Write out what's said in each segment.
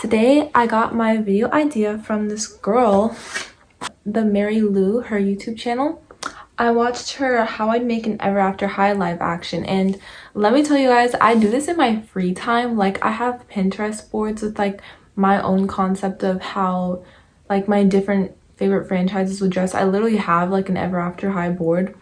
Today I got my video idea from this girl, the Mary Lou, her YouTube channel. I watched her How I'd Make an Ever After High live action, and let me tell you guys, I do this in my free time. Like, I have Pinterest boards with like my own concept of how like my different favorite franchises would dress. I literally have like an Ever After High board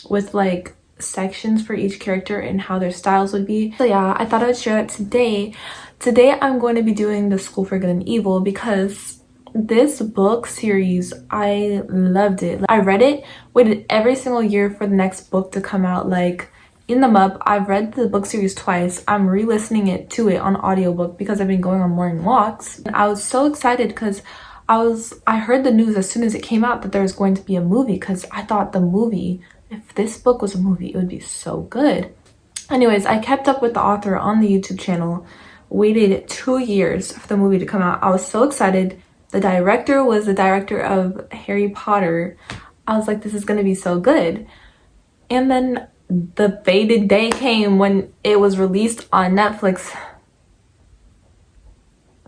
with like sections for each character and how their styles would be. So yeah, I thought I would share that today. Today I'm going to be doing the School for Good and Evil because this book series, I loved it. I read it, waited every single year for the next book to come out. Like, in the month, I've read the book series twice. I'm re-listening to it on audiobook because I've been going on morning walks. And I was so excited because I heard the news as soon as it came out that there was going to be a movie, because I thought the movie, if this book was a movie, it would be so good. Anyways, I kept up with the author on the YouTube channel, waited 2 years for the movie to come out. I was so excited. The director was the director of Harry Potter. I was like, this is gonna be so good. And then the fated day came when it was released on Netflix.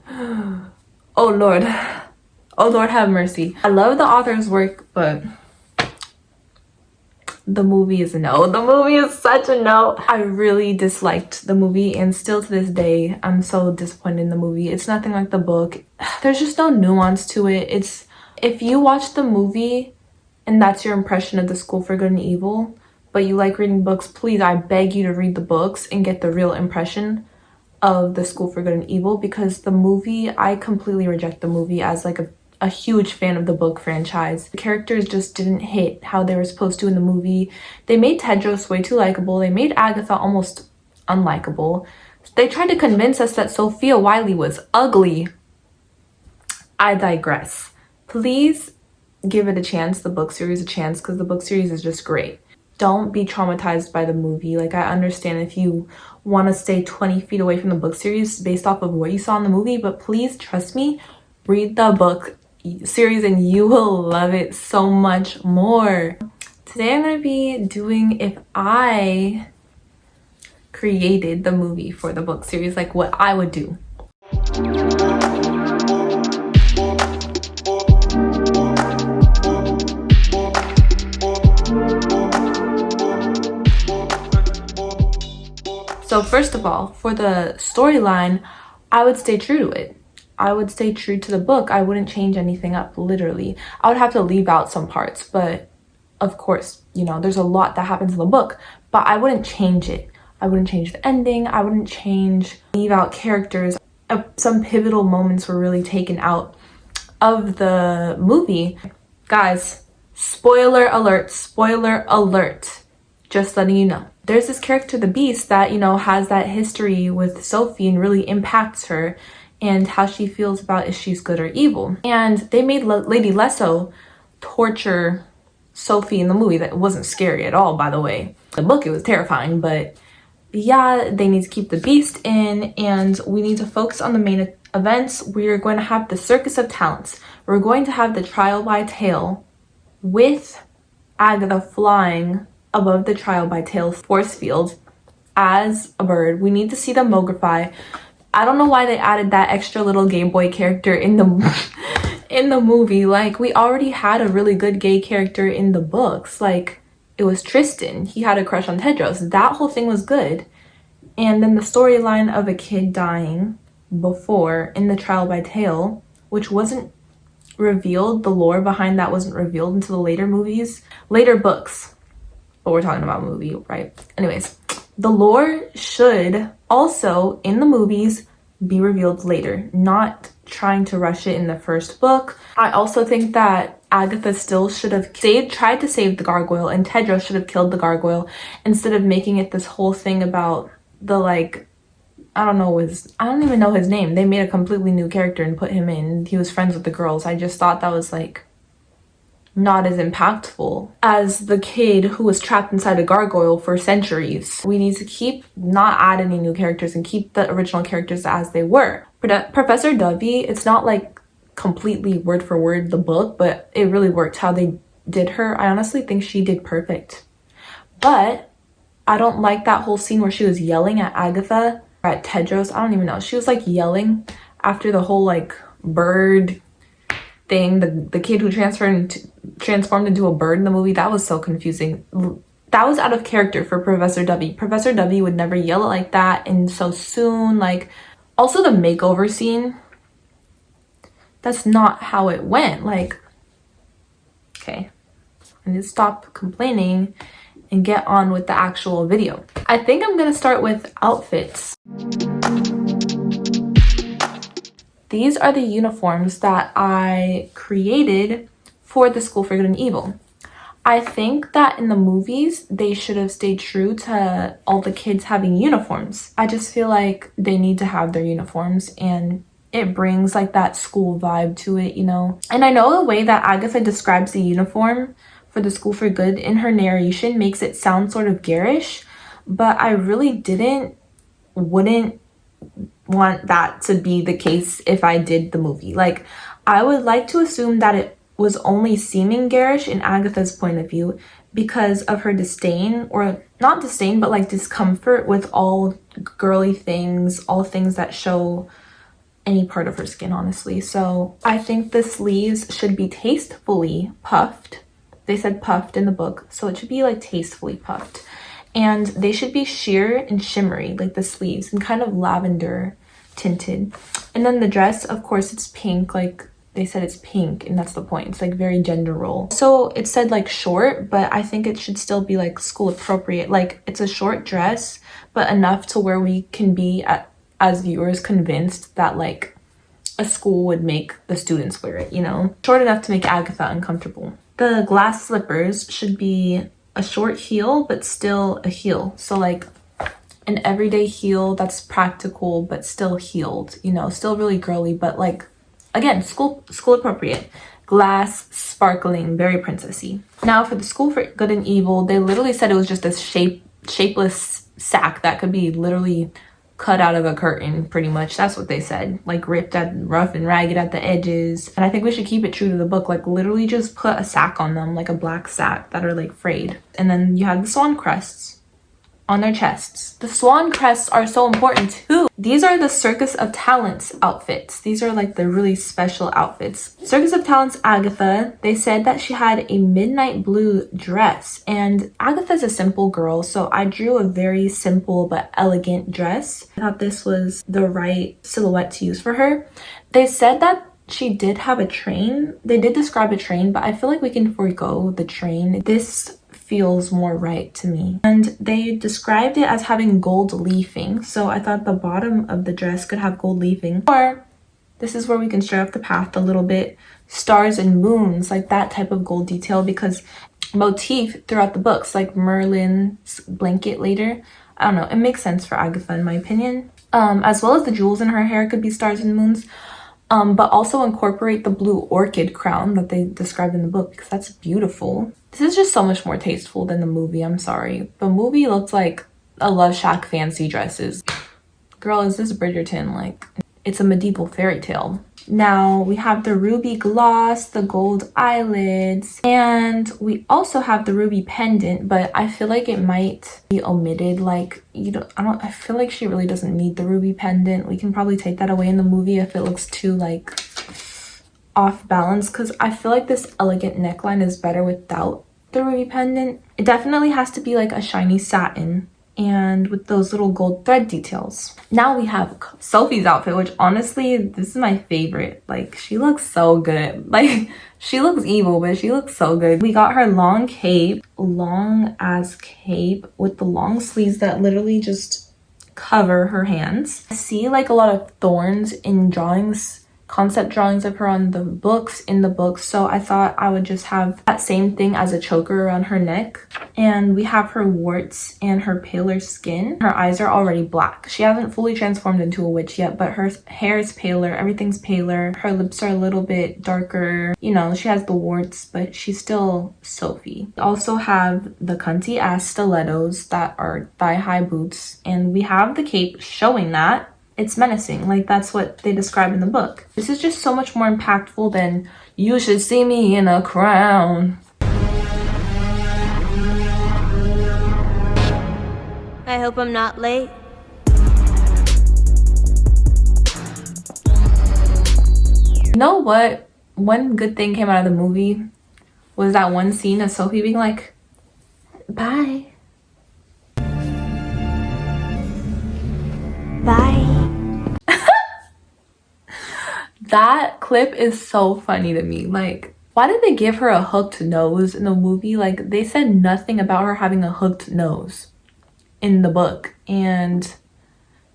Oh Lord. Oh Lord, have mercy. I love the author's work, but the movie is a no. The movie is such a no. I really disliked the movie, and still to this day I'm so disappointed in the movie. It's nothing like the book. There's just no nuance to it. It's, if you watch the movie and that's your impression of the School for Good and Evil, but you like reading books, please, I beg you to read the books and get the real impression of the School for Good and Evil, because the movie, I completely reject the movie as like a huge fan of the book franchise. The characters just didn't hit how they were supposed to in the movie. They made Tedros way too likable. They made Agatha almost unlikable. They tried to convince us that Sophia Wiley was ugly. I digress. Please give it a chance, the book series a chance, because the book series is just great. Don't be traumatized by the movie. Like, I understand if you want to stay 20 feet away from the book series based off of what you saw in the movie, but please trust me, read the book series and you will love it so much more. Today I'm going to be doing if I created the movie for the book series, like what I would do. So first of all, for the storyline, I would stay true to it. I would stay true to the book. I wouldn't change anything up, literally. I would have to leave out some parts, but of course, you know, there's a lot that happens in the book, but I wouldn't change it. I wouldn't change the ending. I wouldn't leave out characters. Some pivotal moments were really taken out of the movie. Guys, spoiler alert, spoiler alert. Just letting you know. There's this character, the Beast, that, you know, has that history with Sophie and really impacts her and how she feels about if she's good or evil. And they made Lady Lesso torture Sophie in the movie. That wasn't scary at all, by the way. The book, it was terrifying, but yeah, they need to keep the Beast in, and we need to focus on the main events. We're going to have the Circus of Talents. We're going to have the trial by tale with Agatha flying above the trial by tale force field as a bird. We need to see them mogrify. I don't know why they added that extra little gay boy character in the movie. Like, we already had a really good gay character in the books. Like, it was Tristan. He had a crush on Tedros. That whole thing was good. And then the storyline of a kid dying before in the trial by tale, which wasn't revealed, the lore behind that wasn't revealed until the later books. But we're talking about a movie, right? Anyways, the lore should also, in the movies, be revealed later, not trying to rush it in the first book. I also think that Agatha still should have tried to save the gargoyle, and Tedros should have killed the gargoyle instead of making it this whole thing about the, like, I don't even know his name. They made a completely new character and put him in. He was friends with the girls. I just thought that was like not as impactful as the kid who was trapped inside a gargoyle for centuries. We need to not add any new characters and keep the original characters as they were. Professor Dovey, it's not like completely word for word the book, but it really worked how they did her. I honestly think she did perfect. But I don't like that whole scene where she was yelling at Agatha, or at Tedros, I don't even know. She was like yelling after the whole like bird thing, the kid who transformed into a bird in the movie, that was so confusing. That was out of character for Professor W. Professor W would never yell it like that and so soon. Like, also the makeover scene, that's not how it went. Like, okay, I need to stop complaining and get on with the actual video. I think I'm gonna start with outfits. These are the uniforms that I created for the School for Good and Evil. I think that in the movies, they should have stayed true to all the kids having uniforms. I just feel like they need to have their uniforms, and it brings like that school vibe to it, you know? And I know the way that Agatha describes the uniform for the School for Good in her narration makes it sound sort of garish, but I really wouldn't want that to be the case if I did the movie. Like, I would like to assume that it was only seeming garish in Agatha's point of view because of her disdain, or not disdain, but like discomfort with all girly things, all things that show any part of her skin, honestly. So I think the sleeves should be tastefully puffed. They said puffed in the book, so it should be like tastefully puffed. And they should be sheer and shimmery, like the sleeves, and kind of lavender tinted. And then the dress, of course, it's pink. Like, they said it's pink, and that's the point. It's like very gender role. So it said like short, but I think it should still be like school appropriate. Like, it's a short dress, but enough to where we can be, as viewers, convinced that like a school would make the students wear it, you know? Short enough to make Agatha uncomfortable. The glass slippers should be a short heel, but still a heel. So like an everyday heel that's practical, but still heeled, you know, still really girly, but like, again, school appropriate. Glass, sparkling, very princessy. Now for the School for Good and Evil, they literally said it was just a shapeless sack that could be literally cut out of a curtain, pretty much. That's what they said. Like, ripped and rough and ragged at the edges. And I think we should keep it true to the book. Like, literally just put a sack on them, like a black sack that are like frayed. And then you have the swan crests on their chests. The swan crests are so important too. These are the Circus of Talents outfits. These are like the really special outfits. Circus of Talents Agatha, they said that she had a midnight blue dress, and Agatha's a simple girl, so I drew a very simple but elegant dress. I thought this was the right silhouette to use for her. They said that she did have a train. They did describe a train, but I feel like we can forego the train. This feels more right to me. And they described it as having gold leafing, so I thought the bottom of the dress could have gold leafing. Or this is where we can stray off the path a little bit, stars and moons, like that type of gold detail, because motif throughout the books, like Merlin's blanket later, I don't know, it makes sense for Agatha in my opinion. As well as the jewels in her hair could be stars and moons. But also incorporate the blue orchid crown that they described in the book, because that's beautiful. This is just so much more tasteful than the movie, I'm sorry. The movie looked like a Love Shack fancy dresses. Girl, is this Bridgerton? Like, it's a medieval fairy tale. Now we have the ruby gloss, the gold eyelids, and we also have the ruby pendant, but I feel like it might be omitted. Like, I feel like she really doesn't need the ruby pendant. We can probably take that away in the movie if it looks too like off balance, because I feel like this elegant neckline is better without the ruby pendant. It definitely has to be like a shiny satin and with those little gold thread details. Now we have Sophie's outfit, which honestly, this is my favorite. Like, she looks so good. Like, she looks evil, but she looks so good. We got her long cape, long ass cape with the long sleeves that literally just cover her hands. I see like a lot of thorns in drawings, concept drawings of her in the books, so I thought I would just have that same thing as a choker around her neck. And we have her warts and her paler skin. Her eyes are already black. She hasn't fully transformed into a witch yet, but her hair is paler, everything's paler. Her lips are a little bit darker. You know, she has the warts, but she's still Sophie. We also have the cunty ass stilettos that are thigh-high boots, and we have the cape showing that. It's menacing, like that's what they describe in the book. This is just so much more impactful than "you should see me in a crown." I hope I'm not late. You know what? One good thing came out of the movie was that one scene of Sophie being like, bye. Bye. That clip is so funny to me. Like, why did they give her a hooked nose in the movie? Like, they said nothing about her having a hooked nose in the book. And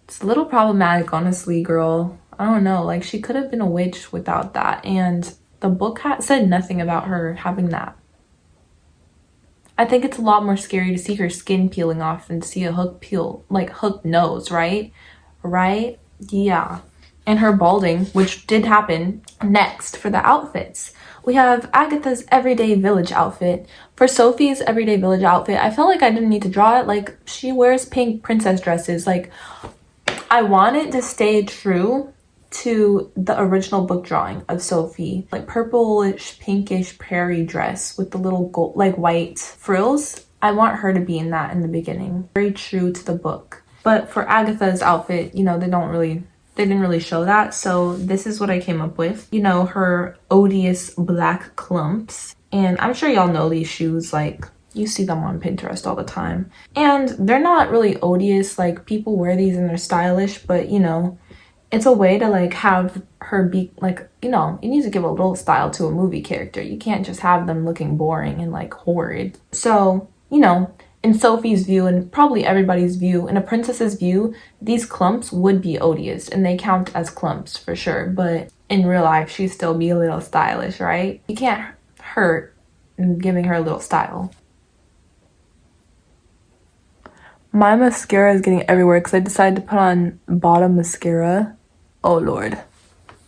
it's a little problematic, honestly, girl. I don't know. Like, she could have been a witch without that. And the book said nothing about her having that. I think it's a lot more scary to see her skin peeling off than to see a hooked nose, right? Right? Yeah. And her balding, which did happen. Next, for the outfits, we have Agatha's everyday village outfit. For Sophie's everyday village outfit, I felt like I didn't need to draw it. Like, she wears pink princess dresses. Like, I want it to stay true to the original book drawing of Sophie. Like, purplish, pinkish prairie dress with the little gold, like, white frills. I want her to be in that in the beginning. Very true to the book. But for Agatha's outfit, you know, they didn't really show that, so this is what I came up with. You know, her odious black clumps. And I'm sure y'all know these shoes, like, you see them on Pinterest all the time. And they're not really odious, like, people wear these and they're stylish, but, you know, it's a way to, like, have her be, like, you know, you need to give a little style to a movie character. You can't just have them looking boring and, like, horrid. So, you know, in Sophie's view, and probably everybody's view, in a princess's view, these clumps would be odious, and they count as clumps for sure. But in real life, she'd still be a little stylish, right? You can't hurt in giving her a little style. My mascara is getting everywhere because I decided to put on bottom mascara. Oh Lord.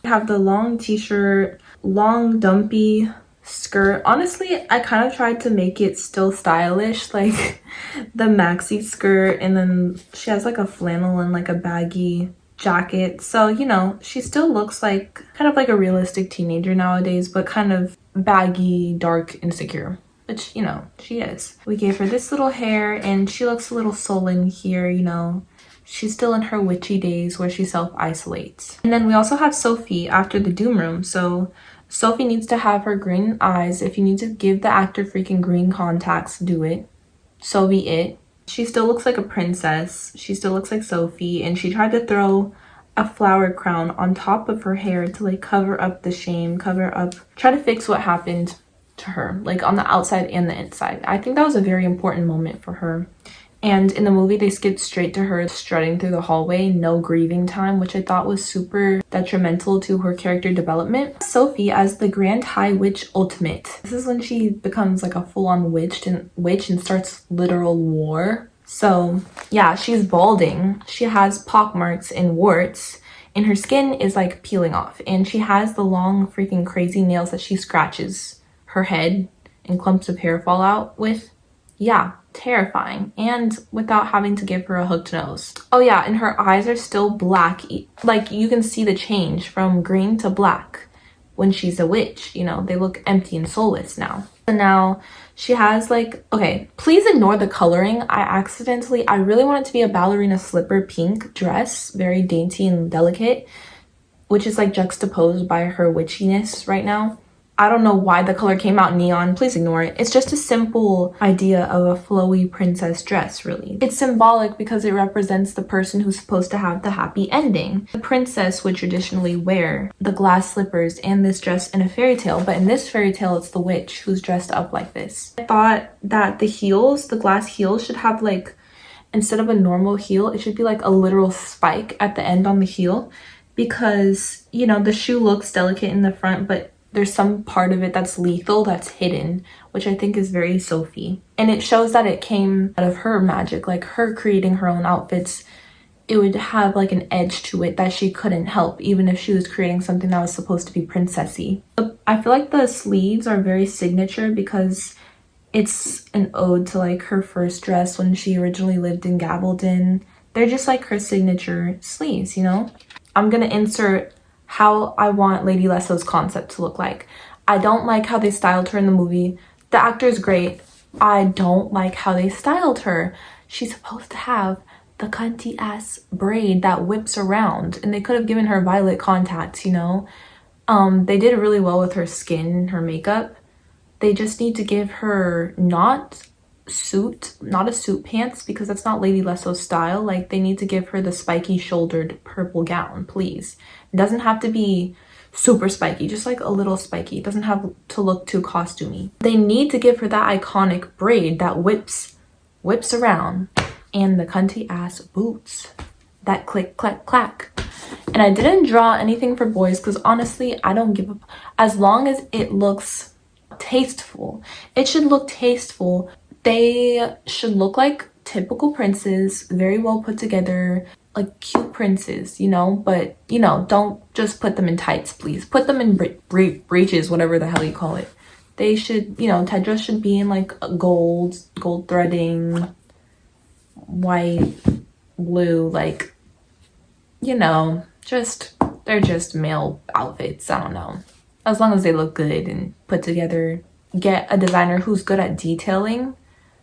I have the long t-shirt, long dumpy skirt. Honestly, I kind of tried to make it still stylish, like the maxi skirt, and then she has like a flannel and like a baggy jacket. So, you know, she still looks like kind of like a realistic teenager nowadays, but kind of baggy, dark, insecure, which, you know, she is. We gave her this little hair and she looks a little sullen here, you know. She's still in her witchy days where she self-isolates. And then we also have Sophie after the Doom Room. So Sophie needs to have her green eyes. If you need to give the actor freaking green contacts, do it. So be it. She still looks like a princess. She still looks like Sophie. And she tried to throw a flower crown on top of her hair to like cover up the shame, try to fix what happened to her, like on the outside and the inside. I think that was a very important moment for her. And in the movie, they skipped straight to her strutting through the hallway, no grieving time, which I thought was super detrimental to her character development. Sophie as the Grand High Witch Ultimate. This is when she becomes like a full-on witch and starts literal war. So yeah, she's balding. She has pockmarks and warts, and her skin is like peeling off. And she has the long freaking crazy nails that she scratches her head and clumps of hair fall out with. Yeah, terrifying, and without having to give her a hooked nose. Oh yeah, and her eyes are still black. Like, you can see the change from green to black when she's a witch. You know, they look empty and soulless now. And now she has like, okay, please ignore the coloring. I really want it to be a ballerina slipper pink dress, very dainty and delicate, which is like juxtaposed by her witchiness right now. I don't know why the color came out neon. Please ignore it. It's just a simple idea of a flowy princess dress, really. It's symbolic because it represents the person who's supposed to have the happy ending. The princess would traditionally wear the glass slippers and this dress in a fairy tale, but in this fairy tale, it's the witch who's dressed up like this. I thought that the heels, the glass heels, should have like, instead of a normal heel, it should be like a literal spike at the end on the heel, because, you know, the shoe looks delicate in the front, but there's some part of it that's lethal, that's hidden, which I think is very Sophie. And it shows that it came out of her magic, like her creating her own outfits. It would have like an edge to it that she couldn't help, even if she was creating something that was supposed to be princessy. I feel like the sleeves are very signature because it's an ode to like her first dress when she originally lived in Gabaldon. They're just like her signature sleeves, you know? I'm gonna insert how I want Lady Lesso's concept to look like. I don't like how they styled her in the movie. The actor's great. I don't like how they styled her. She's supposed to have the cunty ass braid that whips around, and they could have given her violet contacts, you know? They did really well with her skin, her makeup. They just need to give her not a suit pants, because that's not Lady Lesso's style. Like, they need to give her the spiky shouldered purple gown, please. It doesn't have to be super spiky, just like a little spiky. It doesn't have to look too costumey. They need to give her that iconic braid that whips around, and the cunty ass boots that click clack clack. And I didn't draw anything for boys because honestly I don't give up, as long as it looks tasteful. It should look tasteful. They should look like typical princes, very well put together, like cute princes, you know, but you know, don't just put them in tights, please. Put them in breeches, whatever the hell you call it. They should, you know, Tedros should be in like gold threading, white, blue, like, you know, they're just male outfits. I don't know. As long as they look good and put together. Get a designer who's good at detailing,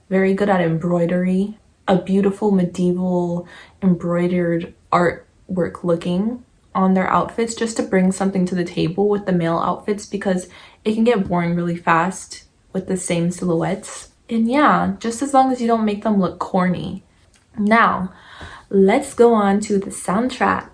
very good at embroidery, a beautiful medieval embroidered artwork looking on their outfits, just to bring something to the table with the male outfits, because it can get boring really fast with the same silhouettes. And yeah, just as long as you don't make them look corny. Now, let's go on to the soundtrack.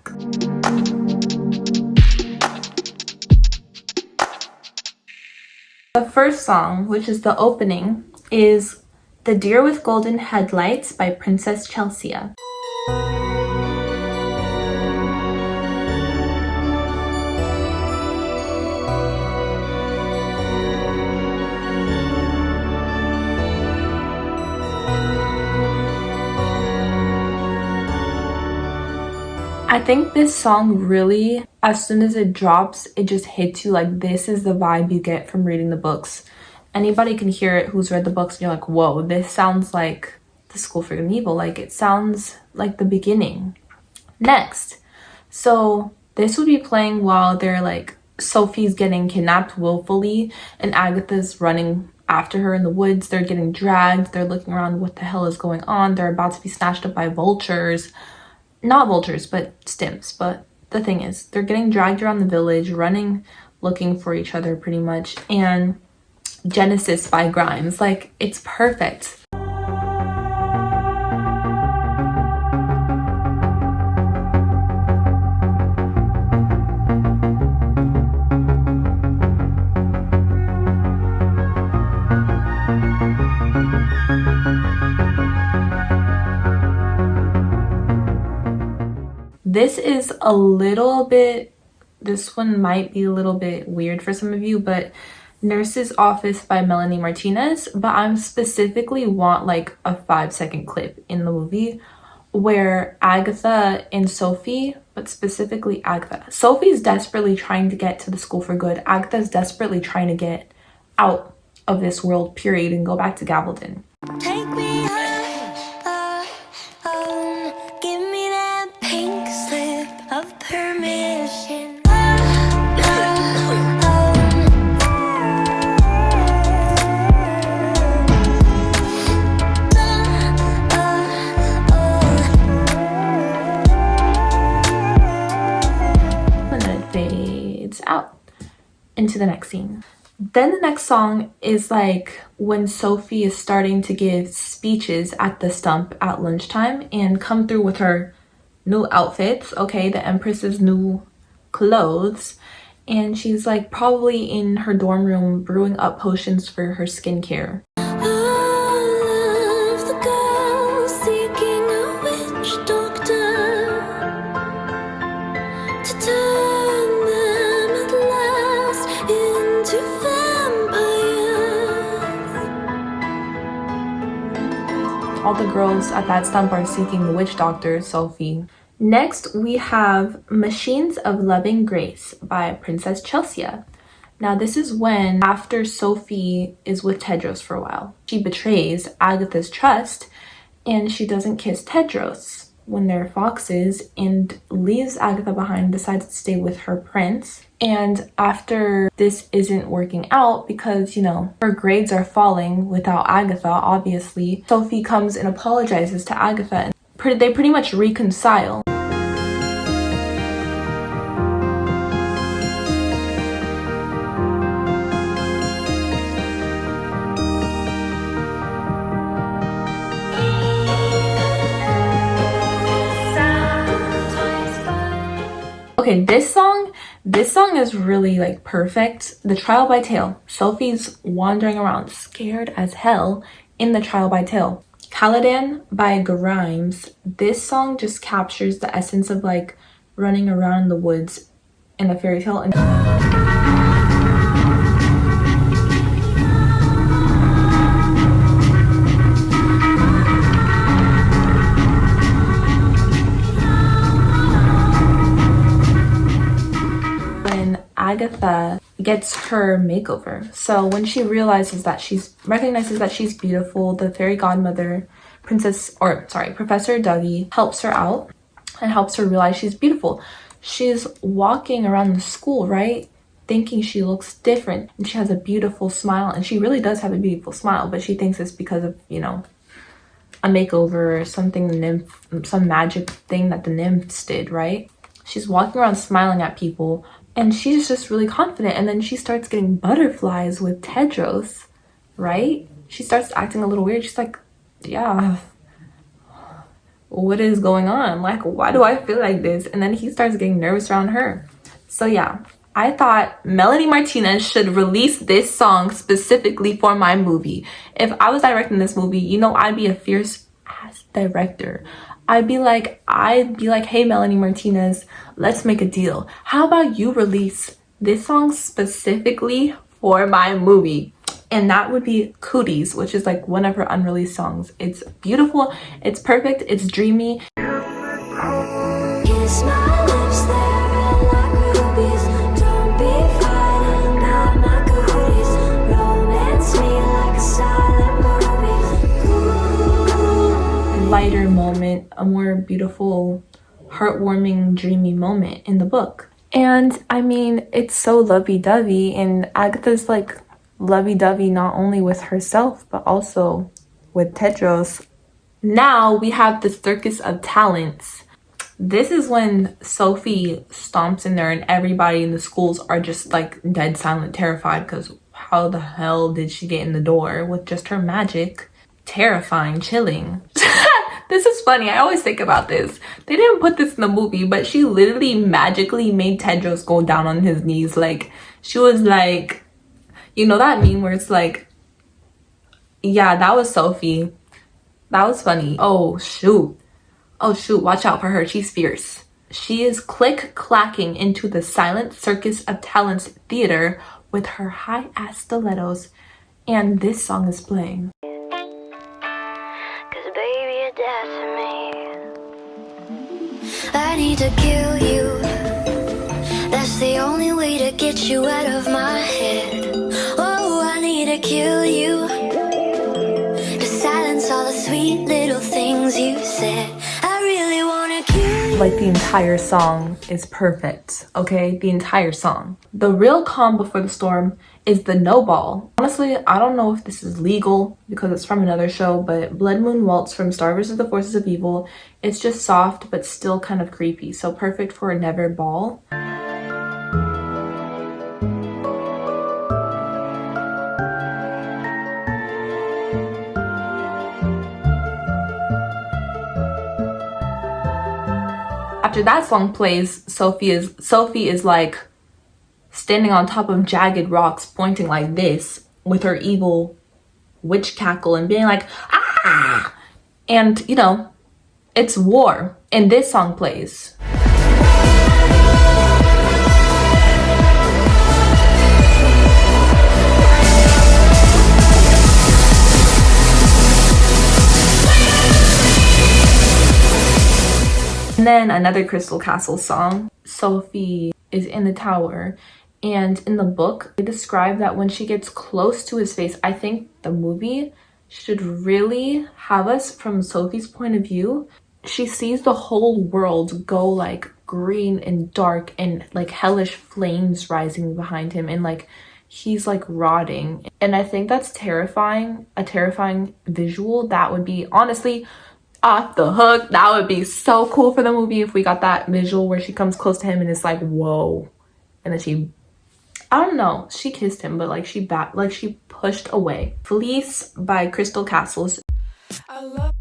The first song, which is the opening, is The Deer with Golden Headlights by Princess Chelsea. I think this song really, as soon as it drops, it just hits you. Like, this is the vibe you get from reading the books. Anybody can hear it who's read the books and you're like, whoa, this sounds like The School for Good and Evil. Like, it sounds like the beginning. Next, so this would be playing while they're like, Sophie's getting kidnapped willfully and Agatha's running after her in the woods. They're getting dragged. They're looking around, what the hell is going on? They're about to be snatched up by vultures. Not vultures, but stimps. But the thing is, they're getting dragged around the village, running, looking for each other pretty much. And Genesis by Grimes, like, it's perfect. This is a little bit, this one might be a little bit weird for some of you, but Nurse's Office by Melanie Martinez. But I'm specifically want like a 5-second clip in the movie where Agatha and Sophie, but specifically Agatha. Sophie's desperately trying to get to the School for Good. Agatha's desperately trying to get out of this world, period, and go back to Gavaldon. Take me give me that pink slip of permission. And then it fades out into the next scene. Then the next song is like when Sophie is starting to give speeches at the stump at lunchtime and come through with her new outfits, okay, the Empress's new clothes, and she's like probably in her dorm room brewing up potions for her skincare. All of the girls seeking a witch doctor to turn them at last into vampires. All the girls at that stump are seeking the witch doctor, Sophie. Next, we have Machines of Loving Grace by Princess Chelsea. Now, this is when, after Sophie is with Tedros for a while, she betrays Agatha's trust and she doesn't kiss Tedros when they're foxes and leaves Agatha behind, decides to stay with her prince. And after this isn't working out because, you know, her grades are falling without Agatha, obviously, Sophie comes and apologizes to Agatha. They pretty much reconcile. Okay, this song is really like perfect. The Trial by Tail. Sophie's wandering around scared as hell in the Trial by Tail. Caladan by Grimes. This song just captures the essence of like running around in the woods in a fairy tale. And Agatha gets her makeover. So when she recognizes that she's beautiful, the fairy godmother, Professor Dougie helps her out and helps her realize she's beautiful. She's walking around the school, right? Thinking she looks different and she has a beautiful smile, and she really does have a beautiful smile, but she thinks it's because of, you know, a makeover or something, some magic thing that the nymphs did, right? She's walking around smiling at people, and she's just really confident. And then she starts getting butterflies with Tedros, right? She starts acting a little weird. She's like, yeah, what is going on? Like, why do I feel like this? And then he starts getting nervous around her. So yeah, I thought Melanie Martinez should release this song specifically for my movie. If I was directing this movie, you know, I'd be a fierce ass director. I'd be like, hey, Melanie Martinez, let's make a deal. How about you release this song specifically for my movie? And that would be Cooties, which is like one of her unreleased songs. It's beautiful, it's perfect, it's dreamy. Kiss my lips, they're red like rubies. Don't be fighting about my cooties. Romance me like a silent movie. Lighter moment, a more beautiful, heartwarming, dreamy moment in the book. And I mean, it's so lovey-dovey, and Agatha's like lovey-dovey not only with herself but also with Tedros. Now we have the Circus of Talents. This is when Sophie stomps in there and everybody in the schools are just like dead silent, terrified, because how the hell did she get in the door with just her magic? Terrifying, chilling. This is funny. I always think about this. They didn't put this in the movie, but she literally magically made Tedros go down on his knees. Like, she was like, you know that meme where it's like, yeah, that was Sophie. That was funny. Oh shoot, watch out for her. She's fierce. She is click-clacking into the silent Circus of Talents theater with her high-ass stilettos, and this song is playing. I need to kill you. That's the only way to get you out of my head. Oh, I need to kill you to silence all the sweet little things you said. I really want to kill you. Like, the entire song is perfect, okay? The entire song. The real calm before the storm is the no ball. Honestly, I don't know if this is legal because it's from another show, but Blood Moon Waltz from Star vs. the Forces of Evil, it's just soft but still kind of creepy, so perfect for a never ball. After that song plays, Sophie is like standing on top of jagged rocks, pointing like this with her evil witch cackle and being like, ah! And, you know, it's war. And this song plays. And then another Crystal Castle song. Sophie is in the tower, and in the book they describe that when she gets close to his face, I think the movie should really have us from Sophie's point of view. She sees the whole world go like green and dark and like hellish flames rising behind him, and like he's like rotting. And I think that's terrifying, a terrifying visual. That would be honestly off the hook. That would be so cool for the movie if we got that visual where she comes close to him and it's like, whoa. And then she, I don't know, she kissed him, but like she pushed away. Fleece by Crystal Castles. I love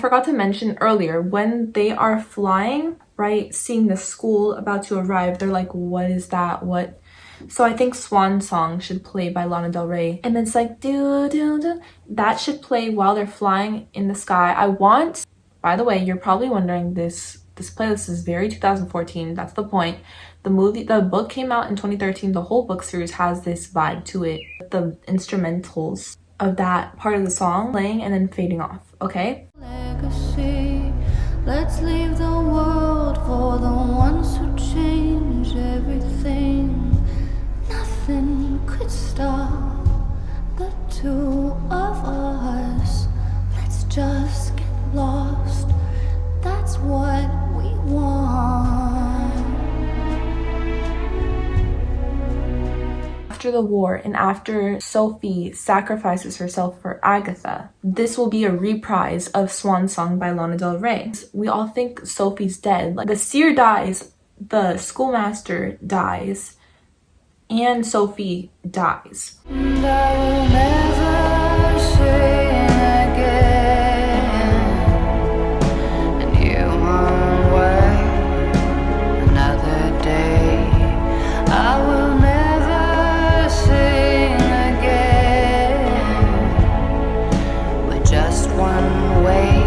forgot to mention earlier, when they are flying, right, seeing the school about to arrive, they're like, what is that? What? So I think Swan Song should play by Lana Del Rey. And it's like, do, do, do. That should play while they're flying in the sky. I want, by the way, you're probably wondering, this playlist is very 2014. That's the point. The book came out in 2013. The whole book series has this vibe to it. The instrumentals of that part of the song playing and then fading off, okay? Legacy. Let's leave the world for the ones who change everything. Nothing could stop the two of us. Let's just get lost. That's what we want. After the war and after Sophie sacrifices herself for Agatha, this will be a reprise of Swan Song by Lana Del Rey. We all think Sophie's dead. Like, the seer dies, the schoolmaster dies, and Sophie dies. And I will never say again. And you won't wait another day. I will never sing again. We're just one way.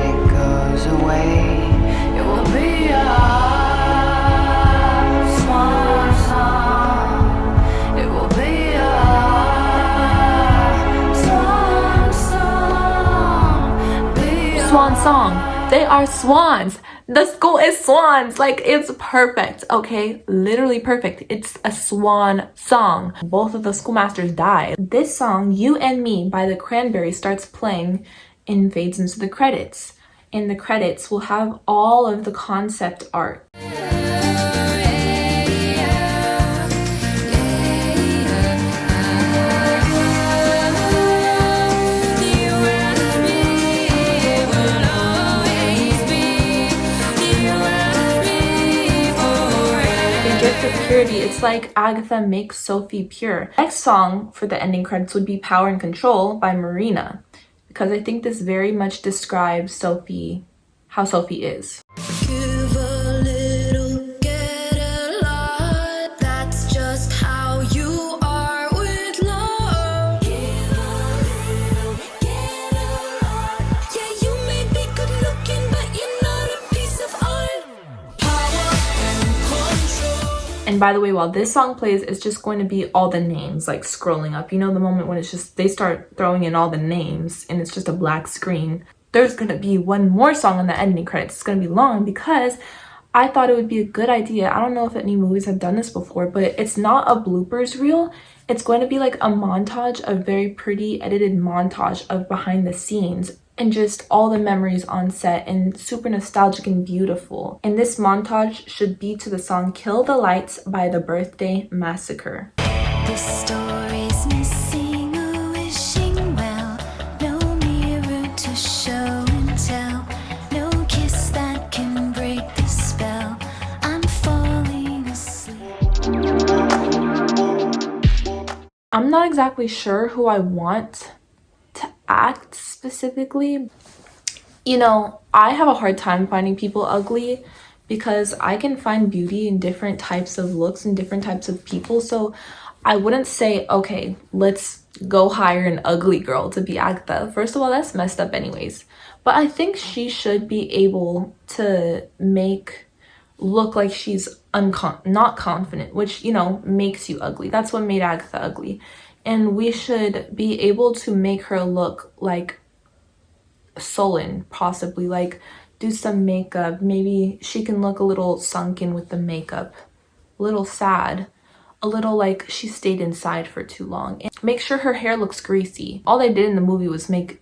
It goes away. It will be our swan song. It will be our swan song. Be Swan Song. They are swans. The school is swans. Like, it's perfect, okay? Literally perfect. It's a swan song. Both of the schoolmasters died. This song, You and Me by the Cranberries, starts playing and fades into the credits. In the credits, we'll have all of the concept art. Purity, it's like Agatha makes Sophie pure. Next song for the ending credits would be Power and Control by Marina, because I think this very much describes Sophie, how Sophie is. Give a little, get a lot. That's just how you are with love. Give a little, get a lot. Yeah, you may be good looking, but you're not a piece of art. Power and control. And by the way, while this song plays, it's just going to be all the names like scrolling up. You know, the moment when it's just, they start throwing in all the names and it's just a black screen. There's going to be one more song on the ending credits. It's going to be long because I thought it would be a good idea. I don't know if any movies have done this before, but it's not a bloopers reel. It's going to be like a montage, a very pretty edited montage of behind the scenes and just all the memories on set, and super nostalgic and beautiful. And this montage should be to the song Kill the Lights by the Birthday Massacre. This story's missing a wishing well. No mirror to show and tell. No kiss that can break the spell. I'm falling asleep. I'm not exactly sure who I want to act specifically. You know, I have a hard time finding people ugly because I can find beauty in different types of looks and different types of people. So I wouldn't say, okay, let's go hire an ugly girl to be Agatha. First of all, that's messed up anyways. But I think she should be able to look like she's not confident, which, you know, makes you ugly. That's what made Agatha ugly. And we should be able to make her look like sullen, possibly, like do some makeup. Maybe she can look a little sunken with the makeup, a little sad, a little like she stayed inside for too long. And make sure her hair looks greasy. All they did in the movie was make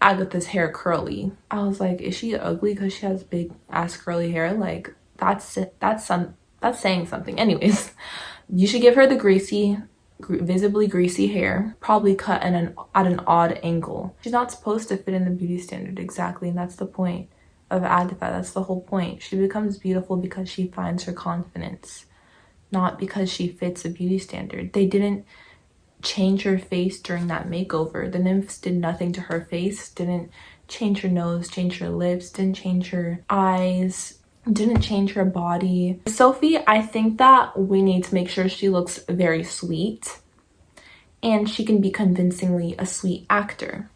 Agatha's hair curly. I was like, is she ugly because she has big ass curly hair? Like, that's saying something. Anyways, you should give her the visibly greasy hair, probably cut at an odd angle. She's not supposed to fit in the beauty standard exactly, and that's the point of Agatha. That's the whole point. She becomes beautiful because she finds her confidence, not because she fits a beauty standard. They didn't change her face during that makeover. The nymphs did nothing to her face, didn't change her nose, change her lips, didn't change her eyes, didn't change her body. Sophie, I think that we need to make sure she looks very sweet and she can be convincingly a sweet actor.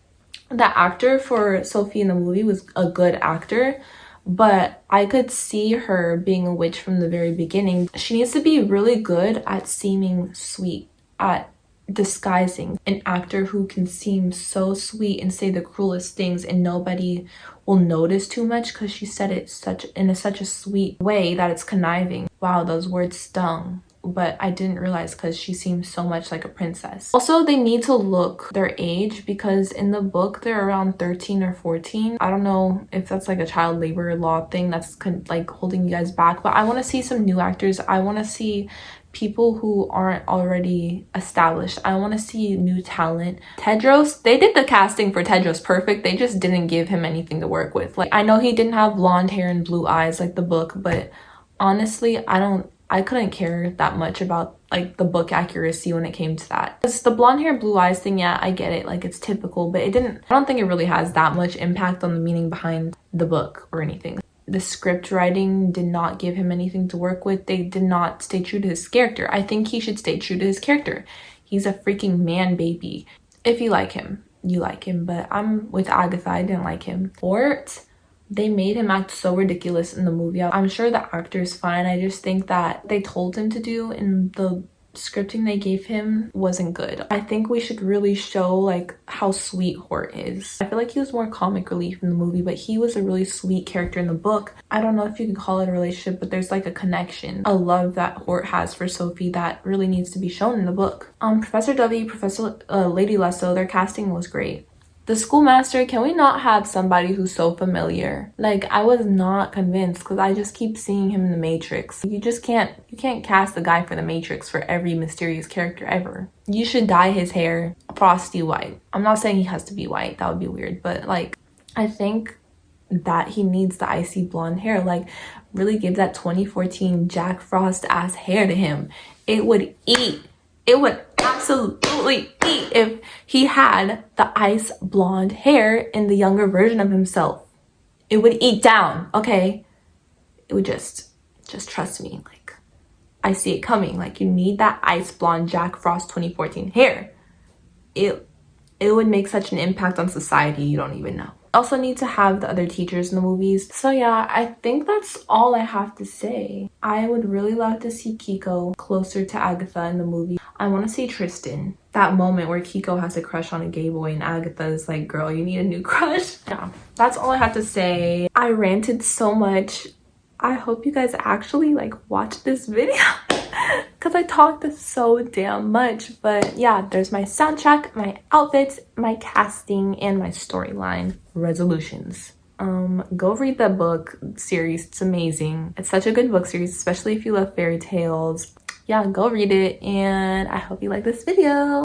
The actor for Sophie in the movie was a good actor, but I could see her being a witch from the very beginning. She needs to be really good at seeming sweet, at disguising. An actor who can seem so sweet and say the cruelest things and nobody will notice too much because she said it in such a sweet way that it's conniving. Wow, those words stung. But I didn't realize because she seems so much like a princess. Also, they need to look their age because in the book they're around 13 or 14. I don't know if that's like a child labor law thing that's like holding you guys back, but I want to see some new actors. I want to see people who aren't already established. I want to see new talent. Tedros, they did the casting for Tedros perfect. They just didn't give him anything to work with. Like, I know he didn't have blonde hair and blue eyes like the book, but honestly, I couldn't care that much about like the book accuracy when it came to that. Because the blonde hair, blue eyes thing, yeah, I get it, like it's typical, but I don't think it really has that much impact on the meaning behind the book or anything. The script writing did not give him anything to work with. They did not stay true to his character. I think he should stay true to his character. He's a freaking man baby. If you like him, you like him, but I'm with Agatha, I didn't like him. Fort, they made him act so ridiculous in the movie. I'm sure the actor is fine. I just think that they told him to do in the scripting they gave him wasn't good. I think we should really show like how sweet Hort is. I feel like he was more comic relief in the movie, but he was a really sweet character in the book. I don't know if you can call it a relationship, but there's like a connection, a love that Hort has for Sophie that really needs to be shown in the book. Professor W, Professor Lady Lesso, their casting was great. The schoolmaster, can we not have somebody who's so familiar? Like, I was not convinced because I just keep seeing him in the Matrix. You can't cast the guy for the Matrix for every mysterious character ever. You should dye his hair frosty white. I'm not saying he has to be white, that would be weird, but like, I think that he needs the icy blonde hair. Like, really give that 2014 Jack Frost ass hair to him. It would eat. It would absolutely eat if he had the ice blonde hair in the younger version of himself. It would eat down, okay? It would just trust me. Like, I see it coming. Like, you need that ice blonde Jack Frost 2014 hair. It would make such an impact on society you don't even know. Also need to have the other teachers in the movies. So yeah, I think that's all I have to say. I would really love to see Kiko closer to Agatha in the movie. I want to see Tristan. That moment where Kiko has a crush on a gay boy and Agatha is like, girl, you need a new crush. Yeah, that's all I have to say. I ranted so much. I hope you guys actually like watch this video because I talked so damn much. But yeah, there's my soundtrack, my outfits, my casting, and my storyline resolutions. Go read the book series. It's amazing. It's such a good book series, especially if you love fairy tales. Yeah, go read it, and I hope you like this video.